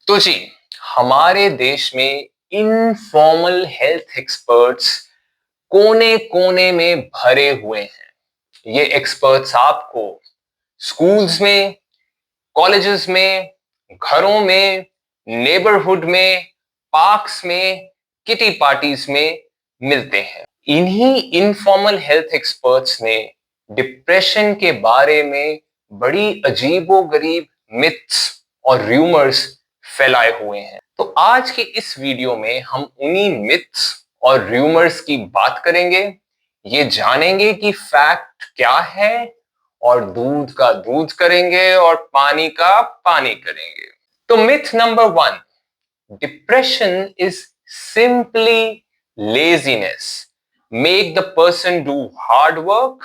तो जी, हमारे देश में इनफॉर्मल हेल्थ एक्सपर्ट्स कोने कोने में भरे हुए हैं। ये एक्सपर्ट्स आपको स्कूल्स में, कॉलेजेस में, घरों में, नेबरहुड में, पार्क्स में, किटी पार्टीज में मिलते हैं। इन्हीं इनफॉर्मल हेल्थ एक्सपर्ट्स ने डिप्रेशन के बारे में बड़ी अजीबोगरीब मिथ्स और रूमर्स फैलाए हुए हैं। तो आज के इस वीडियो में हम उन्हीं मिथ्स और रूमर्स की बात करेंगे। ये जानेंगे कि फैक्ट क्या है और दूध का दूध करेंगे और पानी का पानी करेंगे। तो myth number 1, depression is simply laziness, make the person do hard work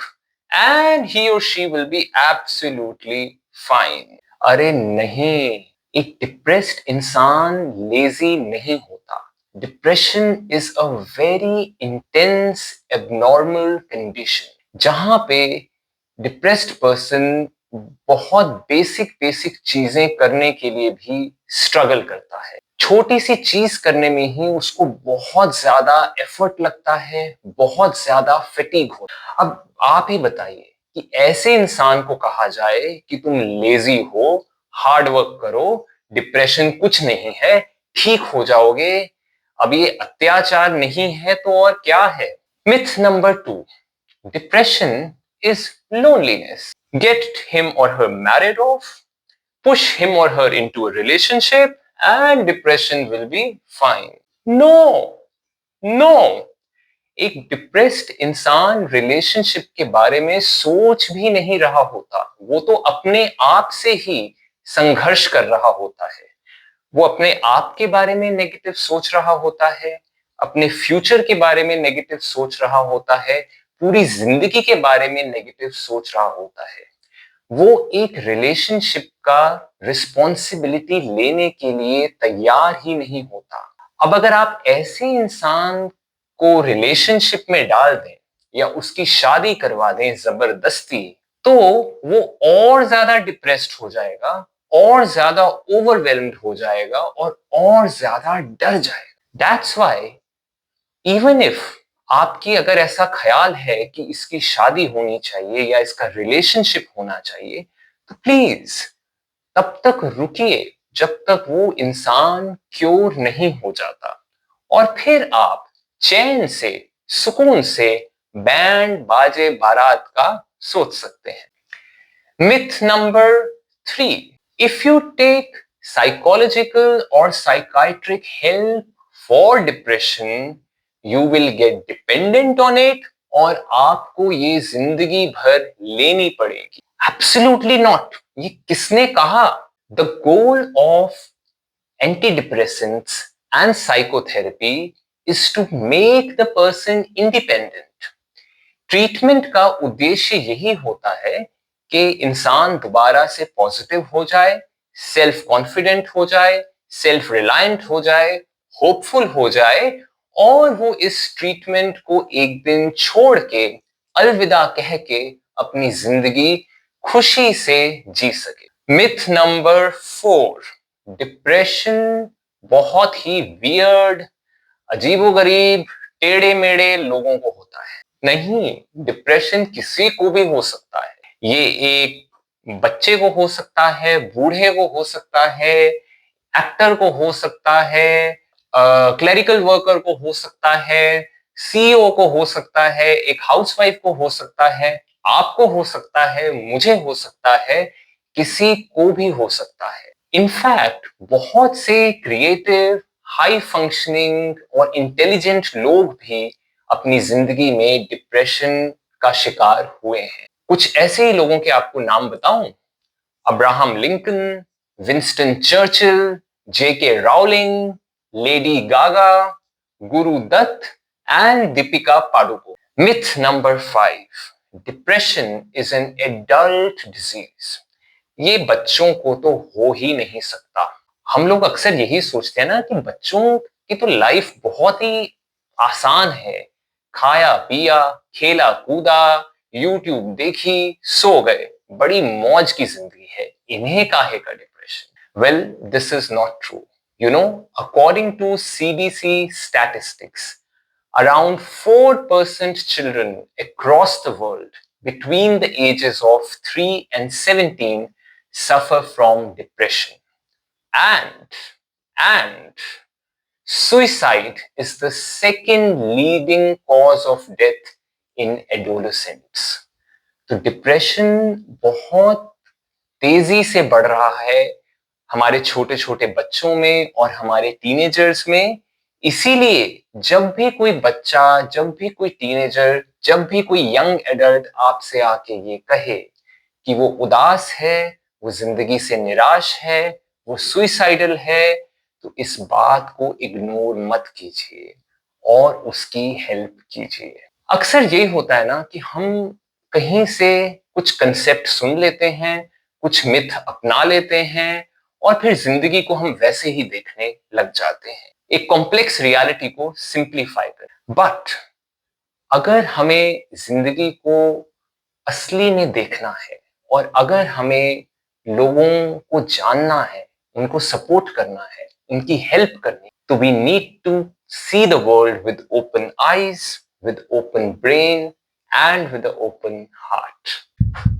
and he or she will be absolutely fine। अरे नहीं, एक डिप्रेस्ड इंसान लेजी नहीं होता। Depression is a very intense abnormal condition जहां पे डिप्रेस्ड पर्सन बहुत basic basic चीजें करने के लिए भी स्ट्रगल करता है। छोटी सी चीज करने में ही उसको बहुत ज्यादा एफर्ट लगता है, बहुत ज्यादा फटीग हो। अब आप ही बताइए कि ऐसे इंसान को कहा जाए कि तुम लेजी हो, हार्ड वर्क करो, डिप्रेशन कुछ नहीं है, ठीक हो जाओगे। अब ये अत्याचार नहीं है तो और क्या है। Myth number 2, depression is loneliness. Get him or her married off, push him or her into a relationship, and depression will be fine. No, no. एक डिप्रेस्ड इंसान रिलेशनशिप के बारे में सोच भी नहीं रहा होता। वो तो अपने आप से ही संघर्ष कर रहा होता है। वो अपने आप के बारे में नेगेटिव सोच रहा होता है, अपने फ्यूचर के बारे में नेगेटिव सोच रहा होता है, पूरी जिंदगी के बारे में नेगेटिव सोच रहा होता है। वो एक रिलेशनशिप का रिस्पॉन्सिबिलिटी लेने के लिए तैयार ही नहीं होता। अब अगर आप ऐसे इंसान को रिलेशनशिप में डाल दें या उसकी शादी करवा दें जबरदस्ती, तो वो और ज्यादा डिप्रेस्ड हो जाएगा, और ज्यादा ओवरवेल्म्ड हो जाएगा और ज्यादा डर जाएगा। दैट्स व्हाई इवन इफ आपकी अगर ऐसा ख्याल है कि इसकी शादी होनी चाहिए या इसका रिलेशनशिप होना चाहिए, तो प्लीज तब तक रुकिए जब तक वो इंसान क्योर नहीं हो जाता, और फिर आप चैन से, सुकून से बैंड बाजे बारात का सोच सकते हैं। Myth number 3, if you take psychological और psychiatric help for depression you will get dependent on it, और आपको ये जिंदगी भर लेनी पड़ेगी। Absolutely not. ये किसने कहा? The goal of antidepressants and psychotherapy is to make the person independent। Treatment का उद्देश्य यही होता है कि इंसान दोबारा से पॉजिटिव हो जाए, सेल्फ कॉन्फिडेंट हो जाए, सेल्फ रिलायंट हो जाए, होपफुल हो जाए, और वो इस ट्रीटमेंट को एक दिन छोड़ के, अलविदा कह के अपनी जिंदगी खुशी से जी सके। मिथ नंबर 4, डिप्रेशन बहुत ही वियर्ड, अजीबोगरीब, टेढ़े मेढ़े लोगों को होता है। नहीं, डिप्रेशन किसी को भी हो सकता है। ये एक बच्चे को हो सकता है, बूढ़े को हो सकता है, एक्टर को हो सकता है, क्लरिकल वर्कर को हो सकता है, सीईओ को हो सकता है, एक हाउसवाइफ को हो सकता है, आपको हो सकता है, मुझे हो सकता है, किसी को भी हो सकता है। इनफैक्ट बहुत से क्रिएटिव, हाई फंक्शनिंग और इंटेलिजेंट लोग भी अपनी जिंदगी में डिप्रेशन का शिकार हुए हैं। कुछ ऐसे ही लोगों के आपको नाम बताऊं? Abraham Lincoln, Winston Churchill, J K Rowling, Lady Gaga, Guru Dutt and Deepika Padukone. Myth number 5, depression is an adult disease. ये बच्चों को तो हो ही नहीं सकता। हम लोग अक्सर यही सोचते हैं ना कि बच्चों की तो लाइफ बहुत ही आसान है, खाया पिया, खेला कूदा, यूट्यूब देखी, सो गए, बड़ी मौज की जिंदगी है, इन्हें काहे का depression. Well, this is not true. According to CDC statistics, around 4% children across the world between the ages of 3 and 17 suffer from depression. And suicide is the second leading cause of death in adolescents. तो depression बहुत तेजी से बढ़ रहा है हमारे छोटे छोटे बच्चों में और हमारे टीनेजर्स में। इसीलिए जब भी कोई बच्चा, जब भी कोई टीनेजर, जब भी कोई यंग एडल्ट आपसे आके ये कहे कि वो उदास है, वो जिंदगी से निराश है, वो सुइसाइडल है, तो इस बात को इग्नोर मत कीजिए और उसकी हेल्प कीजिए। अक्सर ये होता है ना कि हम कहीं से कुछ कंसेप्ट सुन लेते हैं, कुछ मिथ अपना लेते हैं और फिर जिंदगी को हम वैसे ही देखने लग जाते हैं, एक कॉम्प्लेक्स रियलिटी को सिंप्लीफाई कर। बट अगर हमें जिंदगी को असली में देखना है और अगर हमें लोगों को जानना है, उनको सपोर्ट करना है, उनकी हेल्प करनी है, तो we need to see the world with open eyes, with open brain, and with an open heart.